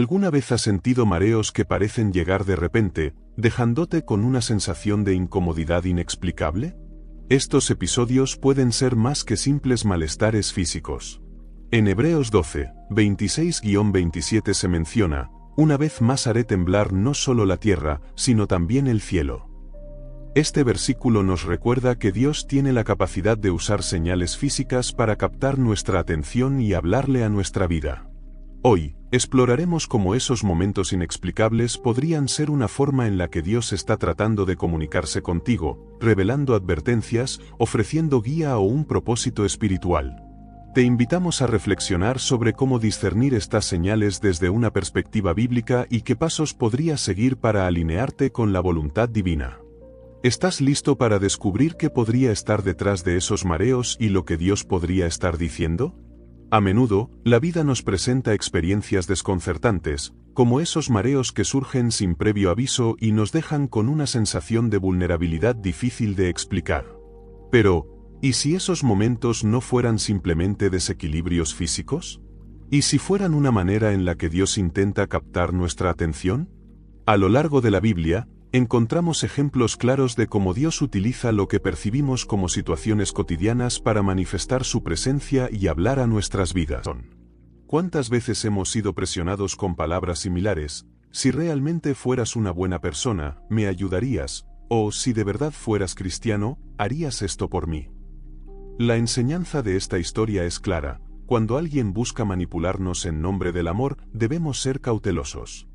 ¿Alguna vez has sentido mareos que parecen llegar de repente, dejándote con una sensación de incomodidad inexplicable? Estos episodios pueden ser más que simples malestares físicos. En Hebreos 12, 26-27 se menciona: una vez más haré temblar no solo la tierra, sino también el cielo. Este versículo nos recuerda que Dios tiene la capacidad de usar señales físicas para captar nuestra atención y hablarle a nuestra vida. Hoy, exploraremos cómo esos momentos inexplicables podrían ser una forma en la que Dios está tratando de comunicarse contigo, revelando advertencias, ofreciendo guía o un propósito espiritual. Te invitamos a reflexionar sobre cómo discernir estas señales desde una perspectiva bíblica y qué pasos podrías seguir para alinearte con la voluntad divina. ¿Estás listo para descubrir qué podría estar detrás de esos mareos y lo que Dios podría estar diciendo? A menudo, la vida nos presenta experiencias desconcertantes, como esos mareos que surgen sin previo aviso y nos dejan con una sensación de vulnerabilidad difícil de explicar. Pero, ¿y si esos momentos no fueran simplemente desequilibrios físicos? ¿Y si fueran una manera en la que Dios intenta captar nuestra atención? A lo largo de la Biblia, encontramos ejemplos claros de cómo Dios utiliza lo que percibimos como situaciones cotidianas para manifestar su presencia y hablar a nuestras vidas. ¿Cuántas veces hemos sido presionados con palabras similares? Si realmente fueras una buena persona, me ayudarías, o si de verdad fueras cristiano, harías esto por mí. La enseñanza de esta historia es clara: cuando alguien busca manipularnos en nombre del amor, debemos ser cautelosos.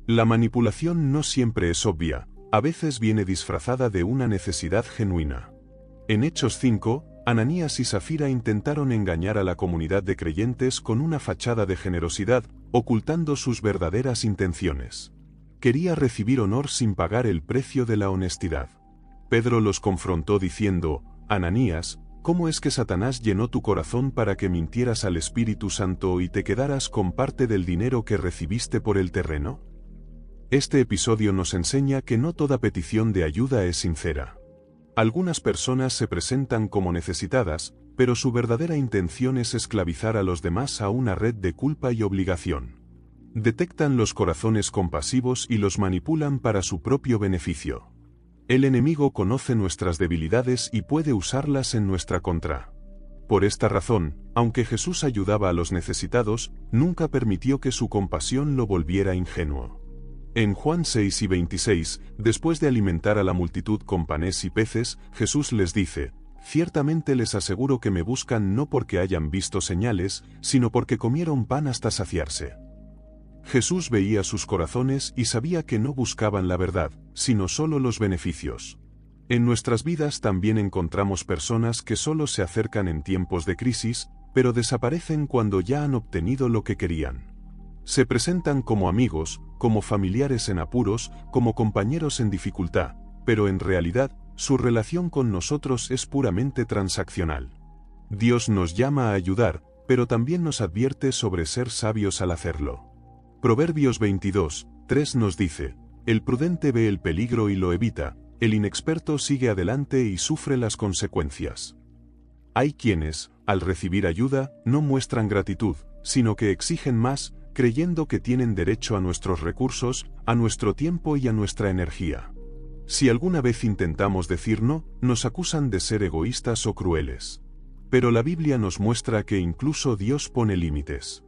La manipulación no siempre es obvia, a veces viene disfrazada de una necesidad genuina. En Hechos 5, Ananías y Safira intentaron engañar a la comunidad de creyentes con una fachada de generosidad, ocultando sus verdaderas intenciones. Quería recibir honor sin pagar el precio de la honestidad. Pedro los confrontó diciendo: Ananías, ¿cómo es que Satanás llenó tu corazón para que mintieras al Espíritu Santo y te quedaras con parte del dinero que recibiste por el terreno? Este episodio nos enseña que no toda petición de ayuda es sincera. Algunas personas se presentan como necesitadas, pero su verdadera intención es esclavizar a los demás a una red de culpa y obligación. Detectan los corazones compasivos y los manipulan para su propio beneficio. El enemigo conoce nuestras debilidades y puede usarlas en nuestra contra. Por esta razón, aunque Jesús ayudaba a los necesitados, nunca permitió que su compasión lo volviera ingenuo. En Juan 6 y 26, después de alimentar a la multitud con panes y peces, Jesús les dice: ciertamente les aseguro que me buscan no porque hayan visto señales, sino porque comieron pan hasta saciarse. Jesús veía sus corazones y sabía que no buscaban la verdad, sino solo los beneficios. En nuestras vidas también encontramos personas que solo se acercan en tiempos de crisis, pero desaparecen cuando ya han obtenido lo que querían. Se presentan como amigos, como familiares en apuros, como compañeros en dificultad, pero en realidad, su relación con nosotros es puramente transaccional. Dios nos llama a ayudar, pero también nos advierte sobre ser sabios al hacerlo. Proverbios 22, 3 nos dice: el prudente ve el peligro y lo evita, el inexperto sigue adelante y sufre las consecuencias. Hay quienes, al recibir ayuda, no muestran gratitud, sino que exigen más, creyendo que tienen derecho a nuestros recursos, a nuestro tiempo y a nuestra energía. Si alguna vez intentamos decir no, nos acusan de ser egoístas o crueles. Pero la Biblia nos muestra que incluso Dios pone límites.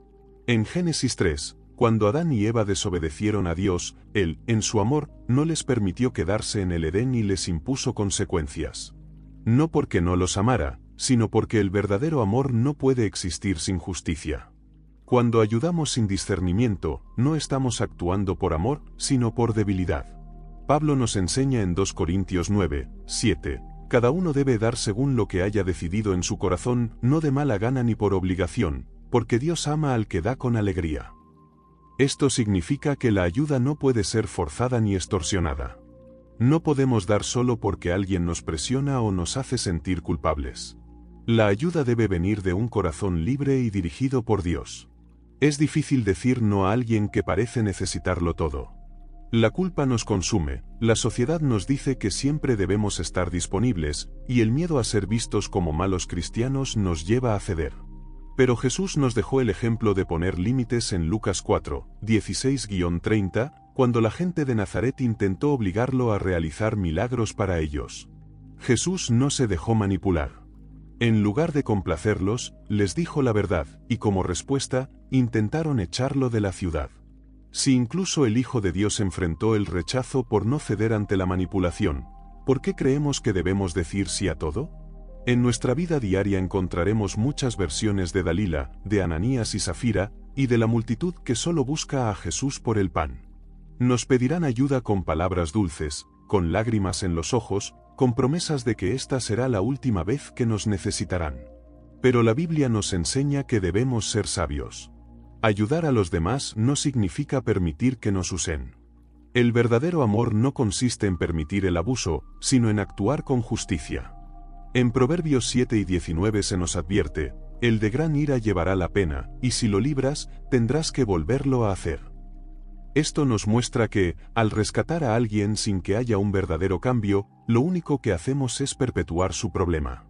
En Génesis 3, cuando Adán y Eva desobedecieron a Dios, Él, en su amor, no les permitió quedarse en el Edén y les impuso consecuencias. No porque no los amara, sino porque el verdadero amor no puede existir sin justicia. Cuando ayudamos sin discernimiento, no estamos actuando por amor, sino por debilidad. Pablo nos enseña en 2 Corintios 9, 7, cada uno debe dar según lo que haya decidido en su corazón, no de mala gana ni por obligación, porque Dios ama al que da con alegría. Esto significa que la ayuda no puede ser forzada ni extorsionada. No podemos dar solo porque alguien nos presiona o nos hace sentir culpables. La ayuda debe venir de un corazón libre y dirigido por Dios. Es difícil decir no a alguien que parece necesitarlo todo. La culpa nos consume, la sociedad nos dice que siempre debemos estar disponibles, y el miedo a ser vistos como malos cristianos nos lleva a ceder. Pero Jesús nos dejó el ejemplo de poner límites en Lucas 4, 16-30, cuando la gente de Nazaret intentó obligarlo a realizar milagros para ellos. Jesús no se dejó manipular. En lugar de complacerlos, les dijo la verdad, y como respuesta, intentaron echarlo de la ciudad. Si incluso el Hijo de Dios enfrentó el rechazo por no ceder ante la manipulación, ¿por qué creemos que debemos decir sí a todo? En nuestra vida diaria encontraremos muchas versiones de Dalila, de Ananías y Zafira, y de la multitud que solo busca a Jesús por el pan. Nos pedirán ayuda con palabras dulces, con lágrimas en los ojos, con promesas de que esta será la última vez que nos necesitarán. Pero la Biblia nos enseña que debemos ser sabios. Ayudar a los demás no significa permitir que nos usen. El verdadero amor no consiste en permitir el abuso, sino en actuar con justicia. En Proverbios 7 y 19 se nos advierte, el de gran ira llevará la pena, y si lo libras, tendrás que volverlo a hacer. Esto nos muestra que, al rescatar a alguien sin que haya un verdadero cambio, lo único que hacemos es perpetuar su problema.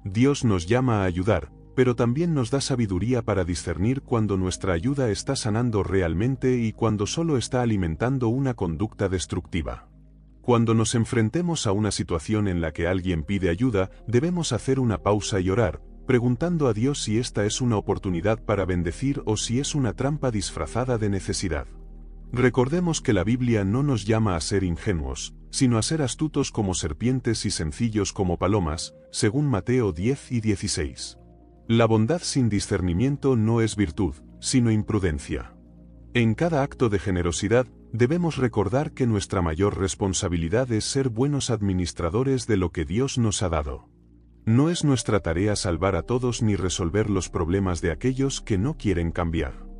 Dios nos llama a ayudar, pero también nos da sabiduría para discernir cuando nuestra ayuda está sanando realmente y cuando solo está alimentando una conducta destructiva. Cuando nos enfrentemos a una situación en la que alguien pide ayuda, debemos hacer una pausa y orar, preguntando a Dios si esta es una oportunidad para bendecir o si es una trampa disfrazada de necesidad. Recordemos que la Biblia no nos llama a ser ingenuos, sino a ser astutos como serpientes y sencillos como palomas, según Mateo 10 y 16. La bondad sin discernimiento no es virtud, sino imprudencia. En cada acto de generosidad, debemos recordar que nuestra mayor responsabilidad es ser buenos administradores de lo que Dios nos ha dado. No es nuestra tarea salvar a todos ni resolver los problemas de aquellos que no quieren cambiar.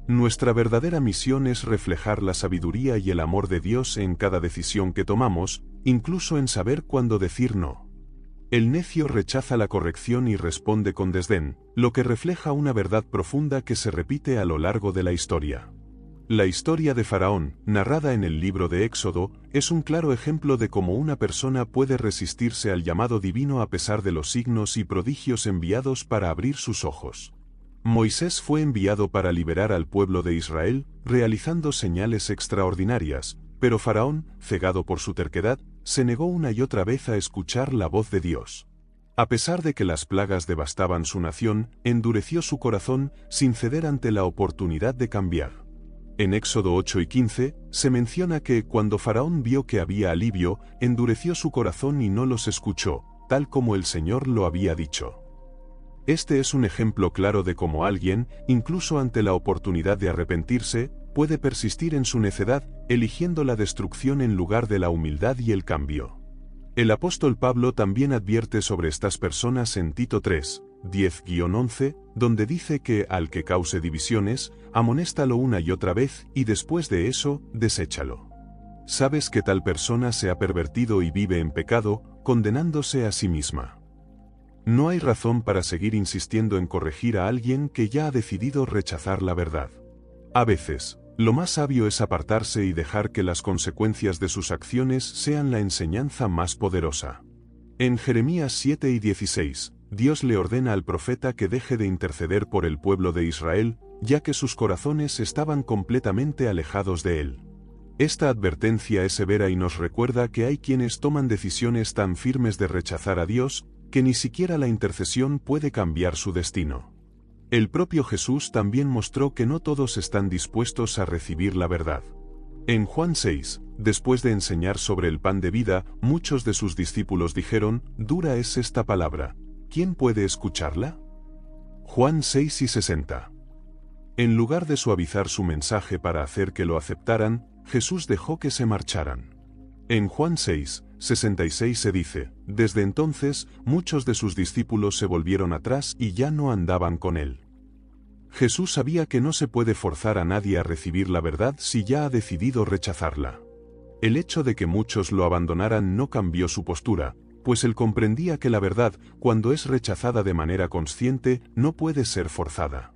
Nuestra verdadera misión es reflejar la sabiduría y el amor de Dios en cada decisión que tomamos, incluso en saber cuándo decir no. El necio rechaza la corrección y responde con desdén, lo que refleja una verdad profunda que se repite a lo largo de la historia. La historia de Faraón, narrada en el libro de Éxodo, es un claro ejemplo de cómo una persona puede resistirse al llamado divino a pesar de los signos y prodigios enviados para abrir sus ojos. Moisés fue enviado para liberar al pueblo de Israel, realizando señales extraordinarias, pero Faraón, cegado por su terquedad, se negó una y otra vez a escuchar la voz de Dios. A pesar de que las plagas devastaban su nación, endureció su corazón, sin ceder ante la oportunidad de cambiar. En Éxodo 8 y 15, se menciona que cuando Faraón vio que había alivio, endureció su corazón y no los escuchó, tal como el Señor lo había dicho. Este es un ejemplo claro de cómo alguien, incluso ante la oportunidad de arrepentirse, puede persistir en su necedad, eligiendo la destrucción en lugar de la humildad y el cambio. El apóstol Pablo también advierte sobre estas personas en Tito 3, 10-11, donde dice que al que cause divisiones, amonéstalo una y otra vez y después de eso, deséchalo. Sabes que tal persona se ha pervertido y vive en pecado, condenándose a sí misma. No hay razón para seguir insistiendo en corregir a alguien que ya ha decidido rechazar la verdad. A veces, lo más sabio es apartarse y dejar que las consecuencias de sus acciones sean la enseñanza más poderosa. En Jeremías 7 y 16, Dios le ordena al profeta que deje de interceder por el pueblo de Israel, ya que sus corazones estaban completamente alejados de él. Esta advertencia es severa y nos recuerda que hay quienes toman decisiones tan firmes de rechazar a Dios, que ni siquiera la intercesión puede cambiar su destino. El propio Jesús también mostró que no todos están dispuestos a recibir la verdad. En Juan 6, después de enseñar sobre el pan de vida, muchos de sus discípulos dijeron, «Dura es esta palabra, ¿quién puede escucharla?». Juan 6 y 60. En lugar de suavizar su mensaje para hacer que lo aceptaran, Jesús dejó que se marcharan. En Juan 6, 66 se dice, «Desde entonces, muchos de sus discípulos se volvieron atrás y ya no andaban con él». Jesús sabía que no se puede forzar a nadie a recibir la verdad si ya ha decidido rechazarla. El hecho de que muchos lo abandonaran no cambió su postura, pues él comprendía que la verdad, cuando es rechazada de manera consciente, no puede ser forzada.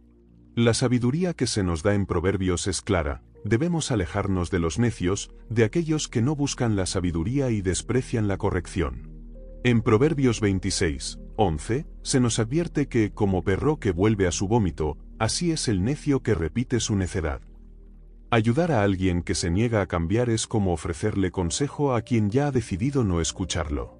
La sabiduría que se nos da en Proverbios es clara: debemos alejarnos de los necios, de aquellos que no buscan la sabiduría y desprecian la corrección. En Proverbios 26, 11, se nos advierte que, como perro que vuelve a su vómito, así es el necio que repite su necedad. Ayudar a alguien que se niega a cambiar es como ofrecerle consejo a quien ya ha decidido no escucharlo.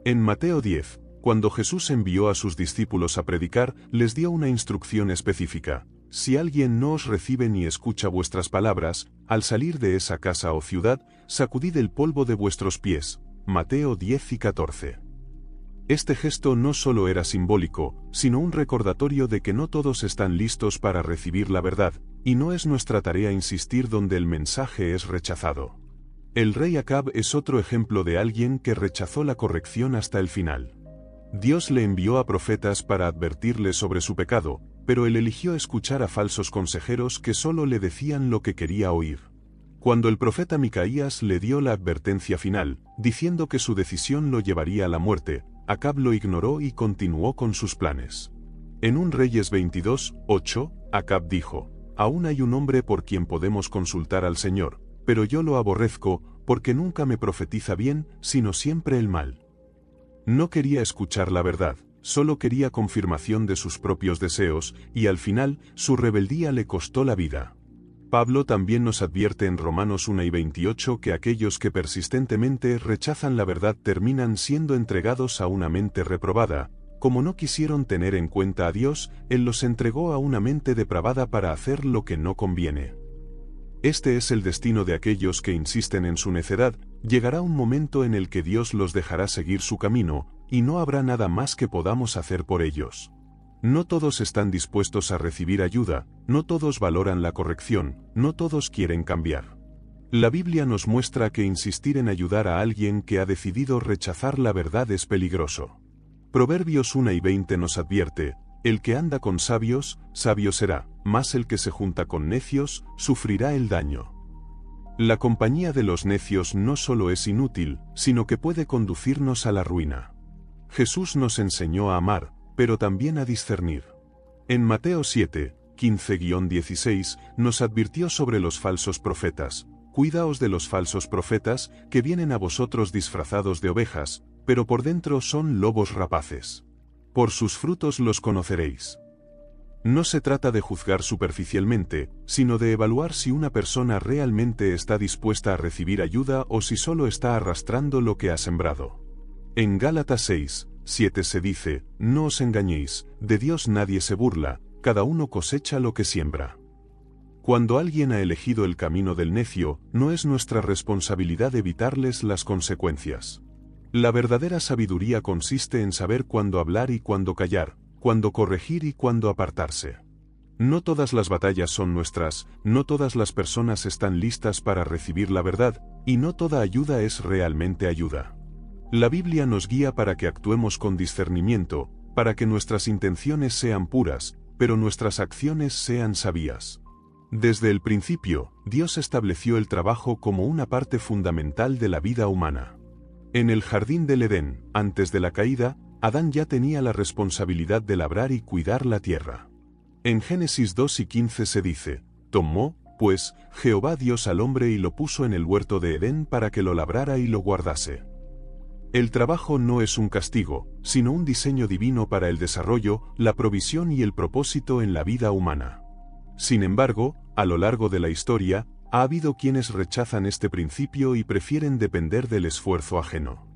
En Mateo 10, cuando Jesús envió a sus discípulos a predicar, les dio una instrucción específica: si alguien no os recibe ni escucha vuestras palabras, al salir de esa casa o ciudad, sacudid el polvo de vuestros pies. Mateo 10 y 14. Este gesto no solo era simbólico, sino un recordatorio de que no todos están listos para recibir la verdad, y no es nuestra tarea insistir donde el mensaje es rechazado. El rey Acab es otro ejemplo de alguien que rechazó la corrección hasta el final. Dios le envió a profetas para advertirle sobre su pecado, pero él eligió escuchar a falsos consejeros que solo le decían lo que quería oír. Cuando el profeta Micaías le dio la advertencia final, diciendo que su decisión lo llevaría a la muerte, Acab lo ignoró y continuó con sus planes. En 1 Reyes 22, 8, Acab dijo: aún hay un hombre por quien podemos consultar al Señor, pero yo lo aborrezco, porque nunca me profetiza bien, sino siempre el mal. No quería escuchar la verdad, solo quería confirmación de sus propios deseos, y al final, su rebeldía le costó la vida. Pablo también nos advierte en Romanos 1 y 28 que aquellos que persistentemente rechazan la verdad terminan siendo entregados a una mente reprobada. Como no quisieron tener en cuenta a Dios, Él los entregó a una mente depravada para hacer lo que no conviene. Este es el destino de aquellos que insisten en su necedad. Llegará un momento en el que Dios los dejará seguir su camino, y no habrá nada más que podamos hacer por ellos. No todos están dispuestos a recibir ayuda, no todos valoran la corrección, no todos quieren cambiar. La Biblia nos muestra que insistir en ayudar a alguien que ha decidido rechazar la verdad es peligroso. Proverbios 1 y 20 nos advierte: el que anda con sabios, sabio será, mas el que se junta con necios, sufrirá el daño. La compañía de los necios no solo es inútil, sino que puede conducirnos a la ruina. Jesús nos enseñó a amar, pero también a discernir. En Mateo 7, 15-16, nos advirtió sobre los falsos profetas: cuidaos de los falsos profetas, que vienen a vosotros disfrazados de ovejas, pero por dentro son lobos rapaces. Por sus frutos los conoceréis. No se trata de juzgar superficialmente, sino de evaluar si una persona realmente está dispuesta a recibir ayuda o si solo está arrastrando lo que ha sembrado. En Gálatas 6, 7 se dice: no os engañéis, de Dios nadie se burla, cada uno cosecha lo que siembra. Cuando alguien ha elegido el camino del necio, no es nuestra responsabilidad evitarles las consecuencias. La verdadera sabiduría consiste en saber cuándo hablar y cuándo callar, cuándo corregir y cuándo apartarse. No todas las batallas son nuestras, no todas las personas están listas para recibir la verdad, y no toda ayuda es realmente ayuda. La Biblia nos guía para que actuemos con discernimiento, para que nuestras intenciones sean puras, pero nuestras acciones sean sabias. Desde el principio, Dios estableció el trabajo como una parte fundamental de la vida humana. En el jardín del Edén, antes de la caída, Adán ya tenía la responsabilidad de labrar y cuidar la tierra. En Génesis 2 y 15 se dice: tomó, pues, Jehová Dios al hombre y lo puso en el huerto de Edén para que lo labrara y lo guardase. El trabajo no es un castigo, sino un diseño divino para el desarrollo, la provisión y el propósito en la vida humana. Sin embargo, a lo largo de la historia, ha habido quienes rechazan este principio y prefieren depender del esfuerzo ajeno.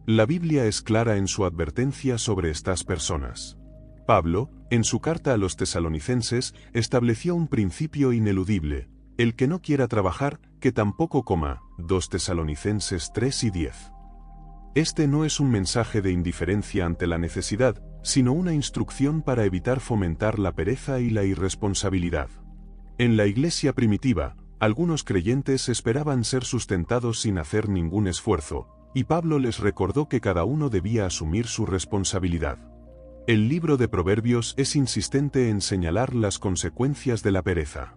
La Biblia es clara en su advertencia sobre estas personas. Pablo, en su carta a los tesalonicenses, estableció un principio ineludible: el que no quiera trabajar, que tampoco coma. 2 Tesalonicenses 3 y 10. Este no es un mensaje de indiferencia ante la necesidad, sino una instrucción para evitar fomentar la pereza y la irresponsabilidad. En la iglesia primitiva, algunos creyentes esperaban ser sustentados sin hacer ningún esfuerzo, y Pablo les recordó que cada uno debía asumir su responsabilidad. El libro de Proverbios es insistente en señalar las consecuencias de la pereza.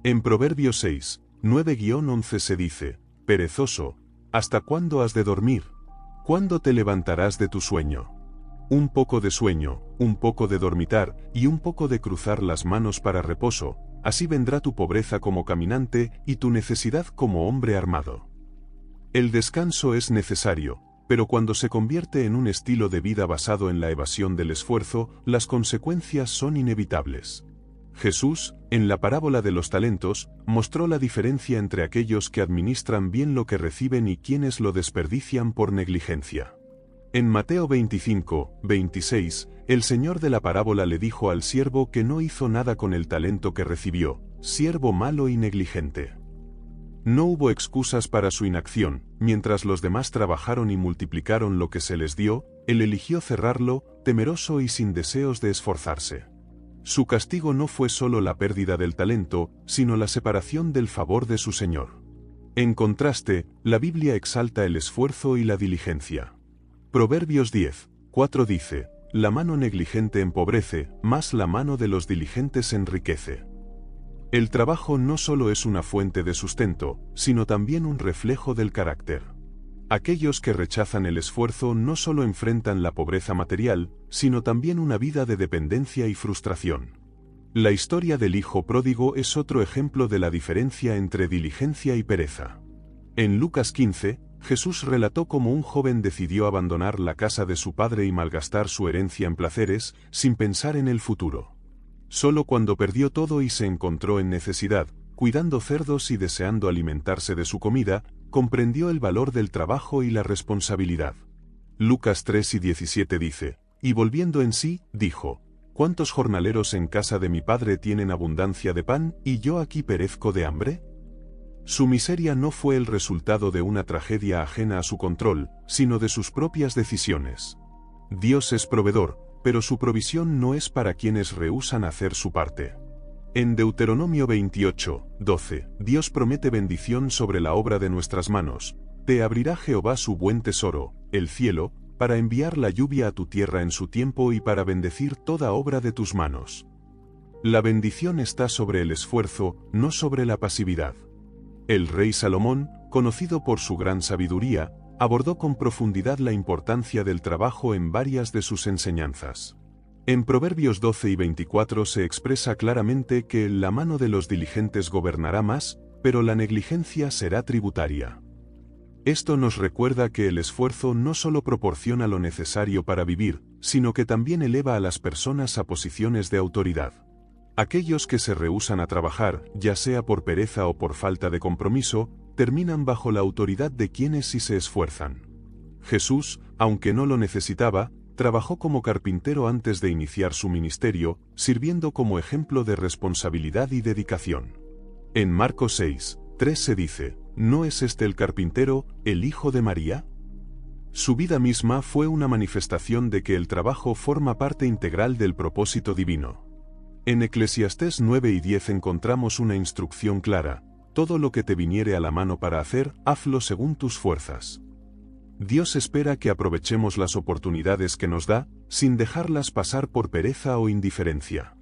En Proverbios 6, 9-11 se dice: perezoso, ¿hasta cuándo has de dormir? ¿Cuándo te levantarás de tu sueño? Un poco de sueño, un poco de dormitar, y un poco de cruzar las manos para reposo, así vendrá tu pobreza como caminante, y tu necesidad como hombre armado. El descanso es necesario, pero cuando se convierte en un estilo de vida basado en la evasión del esfuerzo, las consecuencias son inevitables. Jesús, en la parábola de los talentos, mostró la diferencia entre aquellos que administran bien lo que reciben y quienes lo desperdician por negligencia. En Mateo 25, 26, el señor de la parábola le dijo al siervo que no hizo nada con el talento que recibió: siervo malo y negligente. No hubo excusas para su inacción. Mientras los demás trabajaron y multiplicaron lo que se les dio, él eligió cerrarlo, temeroso y sin deseos de esforzarse. Su castigo no fue solo la pérdida del talento, sino la separación del favor de su Señor. En contraste, la Biblia exalta el esfuerzo y la diligencia. Proverbios 10, 4 dice: la mano negligente empobrece, mas la mano de los diligentes enriquece. El trabajo no solo es una fuente de sustento, sino también un reflejo del carácter. Aquellos que rechazan el esfuerzo no solo enfrentan la pobreza material, sino también una vida de dependencia y frustración. La historia del hijo pródigo es otro ejemplo de la diferencia entre diligencia y pereza. En Lucas 15, Jesús relató cómo un joven decidió abandonar la casa de su padre y malgastar su herencia en placeres, sin pensar en el futuro. Solo cuando perdió todo y se encontró en necesidad, cuidando cerdos y deseando alimentarse de su comida, comprendió el valor del trabajo y la responsabilidad. Lucas 3 y 17 dice: y volviendo en sí, dijo: ¿cuántos jornaleros en casa de mi padre tienen abundancia de pan, y yo aquí perezco de hambre? Su miseria no fue el resultado de una tragedia ajena a su control, sino de sus propias decisiones. Dios es proveedor, pero su provisión no es para quienes rehúsan hacer su parte. En Deuteronomio 28, 12, Dios promete bendición sobre la obra de nuestras manos: te abrirá Jehová su buen tesoro, el cielo, para enviar la lluvia a tu tierra en su tiempo y para bendecir toda obra de tus manos. La bendición está sobre el esfuerzo, no sobre la pasividad. El rey Salomón, conocido por su gran sabiduría, abordó con profundidad la importancia del trabajo en varias de sus enseñanzas. En Proverbios 12 y 24 se expresa claramente que la mano de los diligentes gobernará más, pero la negligencia será tributaria. Esto nos recuerda que el esfuerzo no solo proporciona lo necesario para vivir, sino que también eleva a las personas a posiciones de autoridad. Aquellos que se rehúsan a trabajar, ya sea por pereza o por falta de compromiso, terminan bajo la autoridad de quienes sí se esfuerzan. Jesús, aunque no lo necesitaba, trabajó como carpintero antes de iniciar su ministerio, sirviendo como ejemplo de responsabilidad y dedicación. En Marcos 6, 3 se dice: ¿no es este el carpintero, el hijo de María? Su vida misma fue una manifestación de que el trabajo forma parte integral del propósito divino. En Eclesiastés 9 y 10 encontramos una instrucción clara: todo lo que te viniere a la mano para hacer, hazlo según tus fuerzas. Dios espera que aprovechemos las oportunidades que nos da, sin dejarlas pasar por pereza o indiferencia.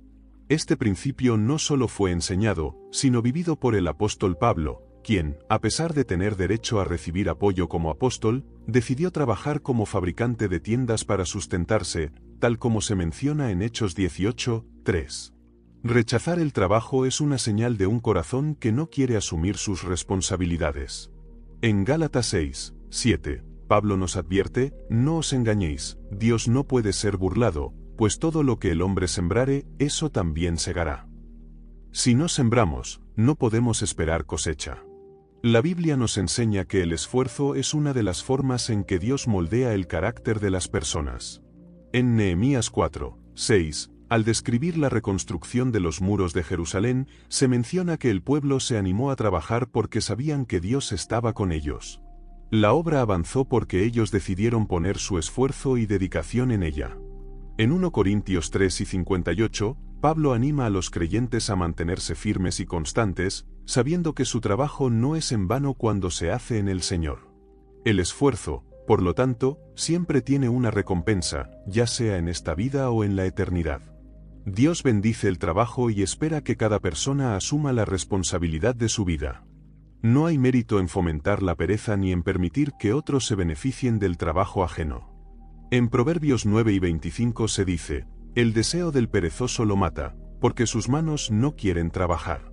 Este principio no solo fue enseñado, sino vivido por el apóstol Pablo, quien, a pesar de tener derecho a recibir apoyo como apóstol, decidió trabajar como fabricante de tiendas para sustentarse, tal como se menciona en Hechos 18, 3. Rechazar el trabajo es una señal de un corazón que no quiere asumir sus responsabilidades. En Gálatas 6, 7, Pablo nos advierte: no os engañéis, Dios no puede ser burlado, pues todo lo que el hombre sembrare, eso también segará. Si no sembramos, no podemos esperar cosecha. La Biblia nos enseña que el esfuerzo es una de las formas en que Dios moldea el carácter de las personas. En Nehemías 4, 6, al describir la reconstrucción de los muros de Jerusalén, se menciona que el pueblo se animó a trabajar porque sabían que Dios estaba con ellos. La obra avanzó porque ellos decidieron poner su esfuerzo y dedicación en ella. En 1 Corintios 3 y 58, Pablo anima a los creyentes a mantenerse firmes y constantes, sabiendo que su trabajo no es en vano cuando se hace en el Señor. El esfuerzo, por lo tanto, siempre tiene una recompensa, ya sea en esta vida o en la eternidad. Dios bendice el trabajo y espera que cada persona asuma la responsabilidad de su vida. No hay mérito en fomentar la pereza ni en permitir que otros se beneficien del trabajo ajeno. En Proverbios 9 y 25 se dice: el deseo del perezoso lo mata, porque sus manos no quieren trabajar.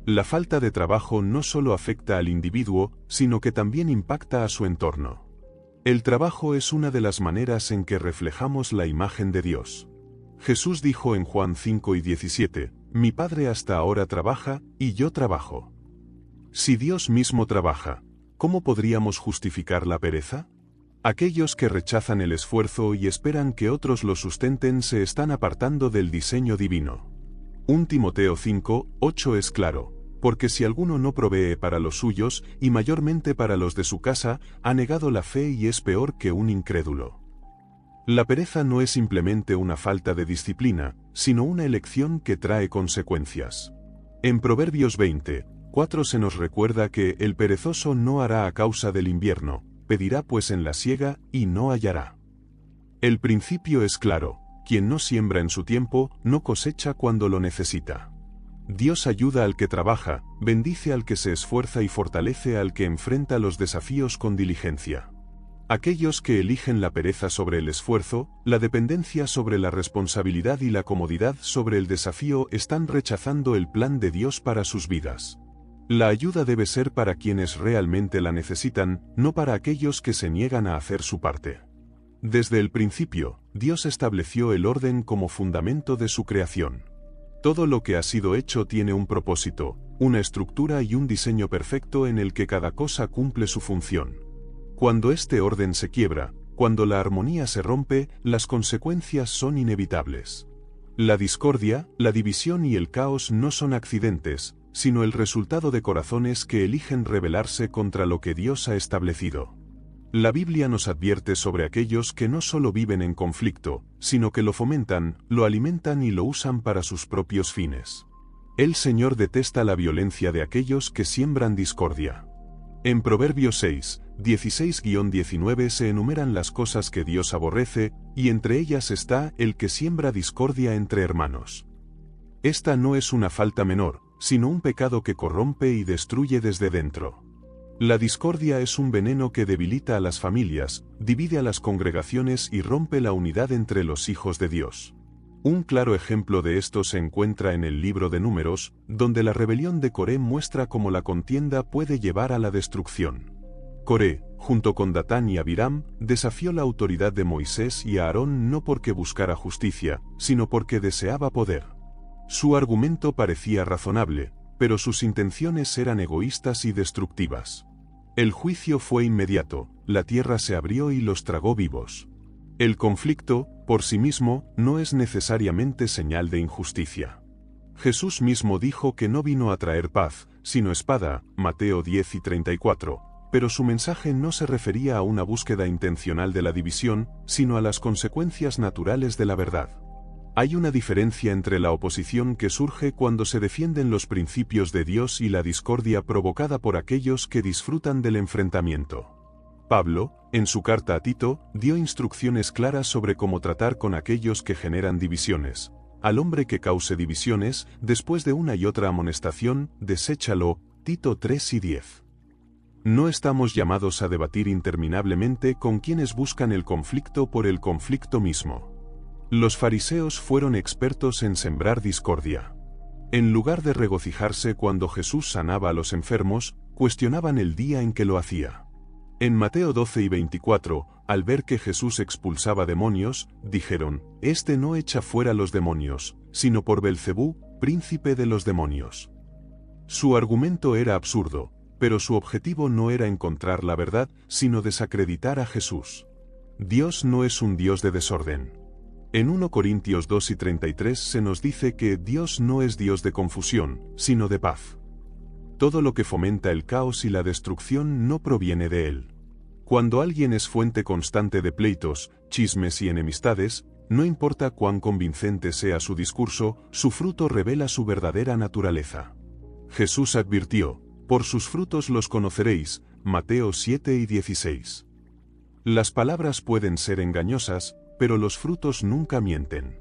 La falta de trabajo no solo afecta al individuo, sino que también impacta a su entorno. El trabajo es una de las maneras en que reflejamos la imagen de Dios. Jesús dijo en Juan 5:17, «Mi Padre hasta ahora trabaja, y yo trabajo». Si Dios mismo trabaja, ¿cómo podríamos justificar la pereza? Aquellos que rechazan el esfuerzo y esperan que otros lo sustenten se están apartando del diseño divino. 1 Timoteo 5:8 es claro, porque si alguno no provee para los suyos, y mayormente para los de su casa, ha negado la fe y es peor que un incrédulo. La pereza no es simplemente una falta de disciplina, sino una elección que trae consecuencias. En Proverbios 20:4 se nos recuerda que el perezoso no hará a causa del invierno, pedirá pues en la siega y no hallará. El principio es claro, quien no siembra en su tiempo, no cosecha cuando lo necesita. Dios ayuda al que trabaja, bendice al que se esfuerza y fortalece al que enfrenta los desafíos con diligencia. Aquellos que eligen la pereza sobre el esfuerzo, la dependencia sobre la responsabilidad y la comodidad sobre el desafío están rechazando el plan de Dios para sus vidas. La ayuda debe ser para quienes realmente la necesitan, no para aquellos que se niegan a hacer su parte. Desde el principio, Dios estableció el orden como fundamento de su creación. Todo lo que ha sido hecho tiene un propósito, una estructura y un diseño perfecto en el que cada cosa cumple su función. Cuando este orden se quiebra, cuando la armonía se rompe, las consecuencias son inevitables. La discordia, la división y el caos no son accidentes, sino el resultado de corazones que eligen rebelarse contra lo que Dios ha establecido. La Biblia nos advierte sobre aquellos que no solo viven en conflicto, sino que lo fomentan, lo alimentan y lo usan para sus propios fines. El Señor detesta la violencia de aquellos que siembran discordia. En Proverbios 6:16-19 se enumeran las cosas que Dios aborrece, y entre ellas está el que siembra discordia entre hermanos. Esta no es una falta menor, sino un pecado que corrompe y destruye desde dentro. La discordia es un veneno que debilita a las familias, divide a las congregaciones y rompe la unidad entre los hijos de Dios. Un claro ejemplo de esto se encuentra en el libro de Números, donde la rebelión de Coré muestra cómo la contienda puede llevar a la destrucción. Coré, junto con Datán y Abiram, desafió la autoridad de Moisés y Aarón no porque buscara justicia, sino porque deseaba poder. Su argumento parecía razonable, pero sus intenciones eran egoístas y destructivas. El juicio fue inmediato, la tierra se abrió y los tragó vivos. El conflicto, por sí mismo, no es necesariamente señal de injusticia. Jesús mismo dijo que no vino a traer paz, sino espada, Mateo 10:34, pero su mensaje no se refería a una búsqueda intencional de la división, sino a las consecuencias naturales de la verdad. Hay una diferencia entre la oposición que surge cuando se defienden los principios de Dios y la discordia provocada por aquellos que disfrutan del enfrentamiento. Pablo, en su carta a Tito, dio instrucciones claras sobre cómo tratar con aquellos que generan divisiones. Al hombre que cause divisiones, después de una y otra amonestación, deséchalo, Tito 3:10. No estamos llamados a debatir interminablemente con quienes buscan el conflicto por el conflicto mismo. Los fariseos fueron expertos en sembrar discordia. En lugar de regocijarse cuando Jesús sanaba a los enfermos, cuestionaban el día en que lo hacía. En Mateo 12:24, al ver que Jesús expulsaba demonios, dijeron, «Este no echa fuera los demonios, sino por Belcebú, príncipe de los demonios». Su argumento era absurdo, pero su objetivo no era encontrar la verdad, sino desacreditar a Jesús. Dios no es un Dios de desorden. En 1 Corintios 2:33 se nos dice que Dios no es Dios de confusión, sino de paz. Todo lo que fomenta el caos y la destrucción no proviene de Él. Cuando alguien es fuente constante de pleitos, chismes y enemistades, no importa cuán convincente sea su discurso, su fruto revela su verdadera naturaleza. Jesús advirtió, «Por sus frutos los conoceréis», Mateo 7:16. Las palabras pueden ser engañosas, pero los frutos nunca mienten.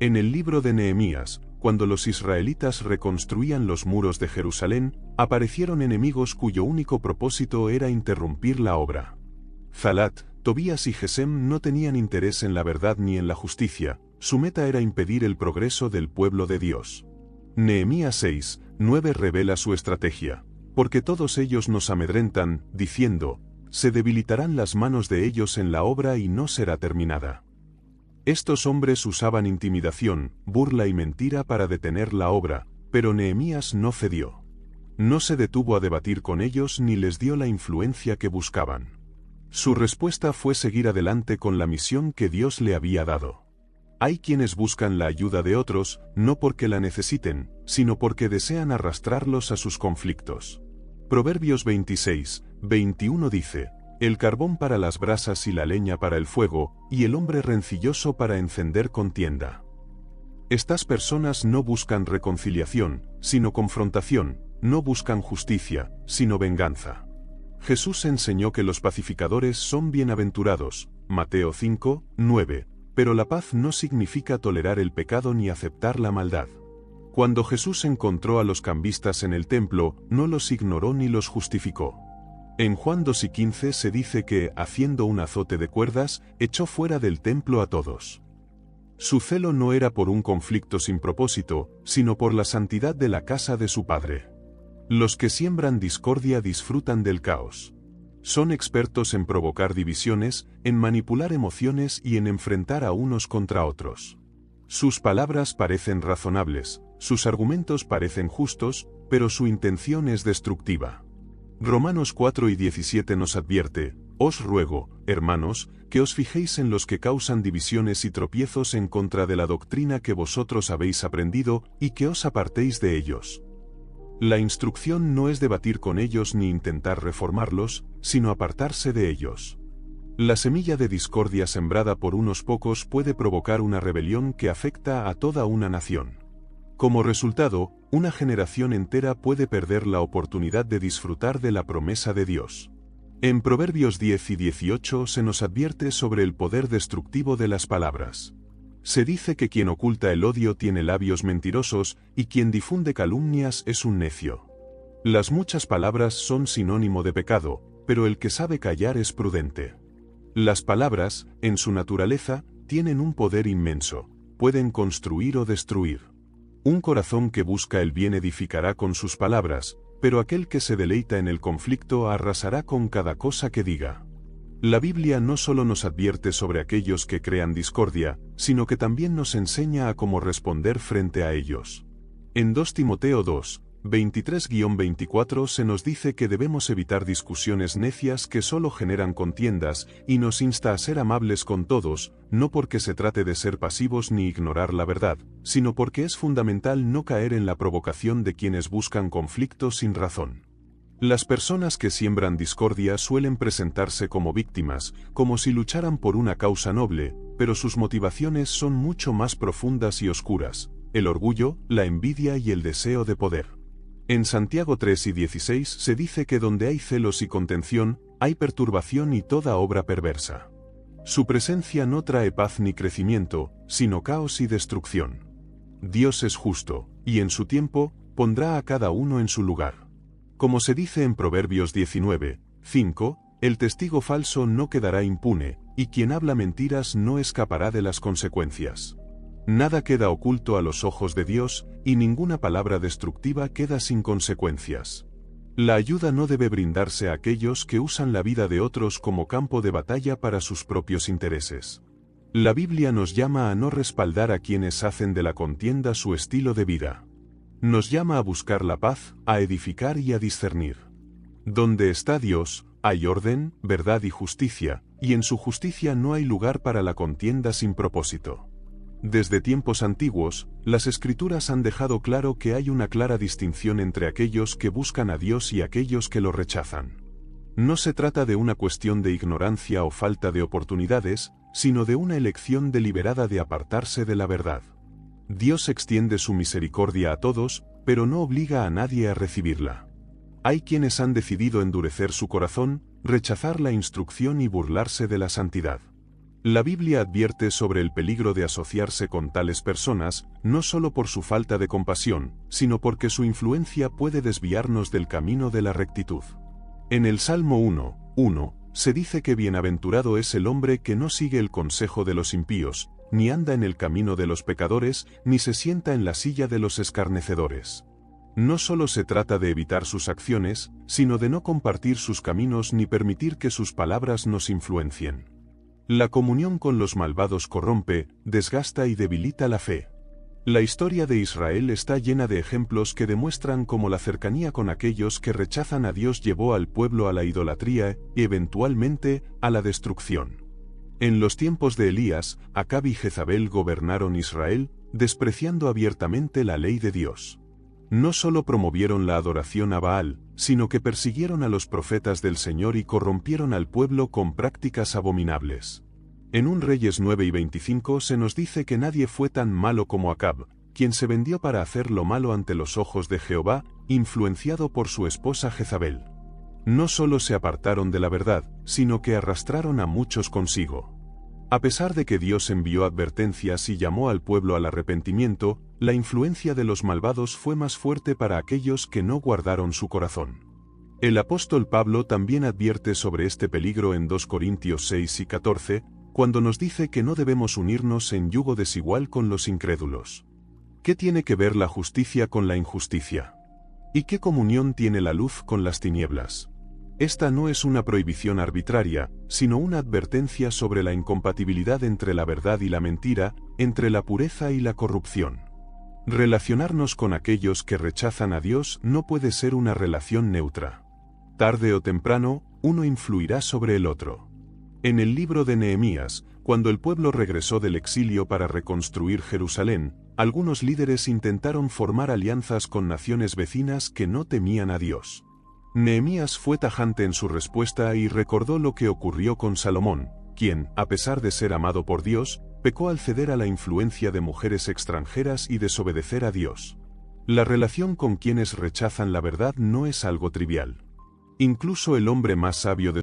En el libro de Nehemías, cuando los israelitas reconstruían los muros de Jerusalén, aparecieron enemigos cuyo único propósito era interrumpir la obra. Zalat, Tobías y Gesem no tenían interés en la verdad ni en la justicia, su meta era impedir el progreso del pueblo de Dios. Nehemías 6:9 revela su estrategia, porque todos ellos nos amedrentan, diciendo, se debilitarán las manos de ellos en la obra y no será terminada. Estos hombres usaban intimidación, burla y mentira para detener la obra, pero Nehemías no cedió. No se detuvo a debatir con ellos ni les dio la influencia que buscaban. Su respuesta fue seguir adelante con la misión que Dios le había dado. Hay quienes buscan la ayuda de otros, no porque la necesiten, sino porque desean arrastrarlos a sus conflictos. Proverbios 26:21 dice: el carbón para las brasas y la leña para el fuego, y el hombre rencilloso para encender contienda. Estas personas no buscan reconciliación, sino confrontación, no buscan justicia, sino venganza. Jesús enseñó que los pacificadores son bienaventurados, Mateo 5:9, pero la paz no significa tolerar el pecado ni aceptar la maldad. Cuando Jesús encontró a los cambistas en el templo, no los ignoró ni los justificó. En Juan 2:15 se dice que, haciendo un azote de cuerdas, echó fuera del templo a todos. Su celo no era por un conflicto sin propósito, sino por la santidad de la casa de su Padre. Los que siembran discordia disfrutan del caos. Son expertos en provocar divisiones, en manipular emociones y en enfrentar a unos contra otros. Sus palabras parecen razonables, sus argumentos parecen justos, pero su intención es destructiva. Romanos 4:17 nos advierte: os ruego, hermanos, que os fijéis en los que causan divisiones y tropiezos en contra de la doctrina que vosotros habéis aprendido, y que os apartéis de ellos. La instrucción no es debatir con ellos ni intentar reformarlos, sino apartarse de ellos. La semilla de discordia sembrada por unos pocos puede provocar una rebelión que afecta a toda una nación. Como resultado, una generación entera puede perder la oportunidad de disfrutar de la promesa de Dios. En Proverbios 10:18 se nos advierte sobre el poder destructivo de las palabras. Se dice que quien oculta el odio tiene labios mentirosos, y quien difunde calumnias es un necio. Las muchas palabras son sinónimo de pecado, pero el que sabe callar es prudente. Las palabras, en su naturaleza, tienen un poder inmenso, pueden construir o destruir. Un corazón que busca el bien edificará con sus palabras, pero aquel que se deleita en el conflicto arrasará con cada cosa que diga. La Biblia no solo nos advierte sobre aquellos que crean discordia, sino que también nos enseña a cómo responder frente a ellos. En 2 Timoteo 2:23-24 se nos dice que debemos evitar discusiones necias que solo generan contiendas, y nos insta a ser amables con todos, no porque se trate de ser pasivos ni ignorar la verdad, sino porque es fundamental no caer en la provocación de quienes buscan conflicto sin razón. Las personas que siembran discordia suelen presentarse como víctimas, como si lucharan por una causa noble, pero sus motivaciones son mucho más profundas y oscuras: el orgullo, la envidia y el deseo de poder. En Santiago 3:16 se dice que donde hay celos y contención, hay perturbación y toda obra perversa. Su presencia no trae paz ni crecimiento, sino caos y destrucción. Dios es justo, y en su tiempo, pondrá a cada uno en su lugar. Como se dice en Proverbios 19:5, el testigo falso no quedará impune, y quien habla mentiras no escapará de las consecuencias. Nada queda oculto a los ojos de Dios, y ninguna palabra destructiva queda sin consecuencias. La ayuda no debe brindarse a aquellos que usan la vida de otros como campo de batalla para sus propios intereses. La Biblia nos llama a no respaldar a quienes hacen de la contienda su estilo de vida. Nos llama a buscar la paz, a edificar y a discernir. Donde está Dios, hay orden, verdad y justicia, y en su justicia no hay lugar para la contienda sin propósito. Desde tiempos antiguos, las Escrituras han dejado claro que hay una clara distinción entre aquellos que buscan a Dios y aquellos que lo rechazan. No se trata de una cuestión de ignorancia o falta de oportunidades, sino de una elección deliberada de apartarse de la verdad. Dios extiende su misericordia a todos, pero no obliga a nadie a recibirla. Hay quienes han decidido endurecer su corazón, rechazar la instrucción y burlarse de la santidad. La Biblia advierte sobre el peligro de asociarse con tales personas, no solo por su falta de compasión, sino porque su influencia puede desviarnos del camino de la rectitud. En el Salmo 1:1, se dice que bienaventurado es el hombre que no sigue el consejo de los impíos, ni anda en el camino de los pecadores, ni se sienta en la silla de los escarnecedores. No solo se trata de evitar sus acciones, sino de no compartir sus caminos ni permitir que sus palabras nos influencien. La comunión con los malvados corrompe, desgasta y debilita la fe. La historia de Israel está llena de ejemplos que demuestran cómo la cercanía con aquellos que rechazan a Dios llevó al pueblo a la idolatría y eventualmente a la destrucción. En los tiempos de Elías, Acab y Jezabel gobernaron Israel, despreciando abiertamente la ley de Dios. No solo promovieron la adoración a Baal, sino que persiguieron a los profetas del Señor y corrompieron al pueblo con prácticas abominables. En 1 Reyes 9 y 25 se nos dice que nadie fue tan malo como Acab, quien se vendió para hacer lo malo ante los ojos de Jehová, influenciado por su esposa Jezabel. No solo se apartaron de la verdad, sino que arrastraron a muchos consigo. A pesar de que Dios envió advertencias y llamó al pueblo al arrepentimiento, la influencia de los malvados fue más fuerte para aquellos que no guardaron su corazón. El apóstol Pablo también advierte sobre este peligro en 2 Corintios 6 y 14, cuando nos dice que no debemos unirnos en yugo desigual con los incrédulos. ¿Qué tiene que ver la justicia con la injusticia? ¿Y qué comunión tiene la luz con las tinieblas? Esta no es una prohibición arbitraria, sino una advertencia sobre la incompatibilidad entre la verdad y la mentira, entre la pureza y la corrupción. Relacionarnos con aquellos que rechazan a Dios no puede ser una relación neutra. Tarde o temprano, uno influirá sobre el otro. En el libro de Nehemías, cuando el pueblo regresó del exilio para reconstruir Jerusalén, algunos líderes intentaron formar alianzas con naciones vecinas que no temían a Dios. Nehemías fue tajante en su respuesta y recordó lo que ocurrió con Salomón, quien, a pesar de ser amado por Dios, pecó al ceder a la influencia de mujeres extranjeras y desobedecer a Dios. La relación con quienes rechazan la verdad no es algo trivial. Incluso el hombre más sabio de